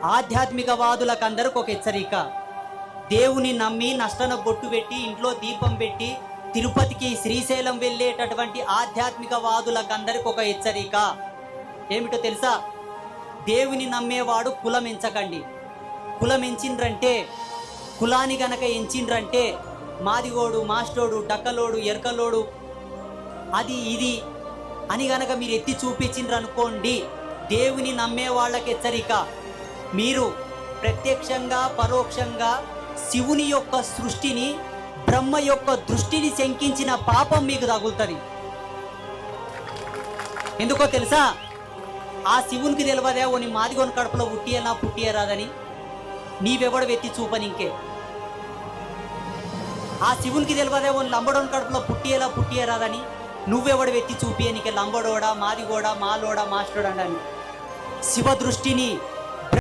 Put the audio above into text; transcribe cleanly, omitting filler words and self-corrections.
ఆధ్యాత్మికవాదులకు అందరికి ఒక హెచ్చరిక. దేవుని నమ్మి నష్టన బొట్టు పెట్టి ఇంట్లో దీపం పెట్టి తిరుపతికి శ్రీశైలం వెళ్ళేటటువంటి ఆధ్యాత్మికవాదులకు అందరికి ఒక హెచ్చరిక. ఏమిటో తెలుసా? దేవుని నమ్మేవాడు కులం ఎంచకండి. కులం ఎంచిండ్రంటే, కులాన్ని గనక ఎంచిండ్రంటే మాదిగోడు, మాస్టోడు, డక్కలోడు, ఎరకలోడు, అది ఇది అని గనక మీరు ఎత్తి చూపించిండ్రు అనుకోండి, దేవుని నమ్మే వాళ్ళకి హెచ్చరిక. మీరు ప్రత్యక్షంగా పరోక్షంగా శివుని యొక్క సృష్టిని, బ్రహ్మ యొక్క దృష్టిని శంకించిన పాపం మీకు తగులుతుంది. ఎందుకో తెలుసా? ఆ శివునికి తెలియదే ఓ నీ మాదిగోని కడుపులో పుట్టియనా పుట్టియరాదని నీవెవడు వెత్తి చూపనింకే. ఆ శివునికి తెలియదే ఓ లంబడోని కడుపులో పుట్టియలా పుట్టియరాదని నువ్వెవడు వెత్తి చూపియనికే. లంబడోడా, మాదిగోడా, మాలోడా, మాస్టోడా అని శివ దృష్టిని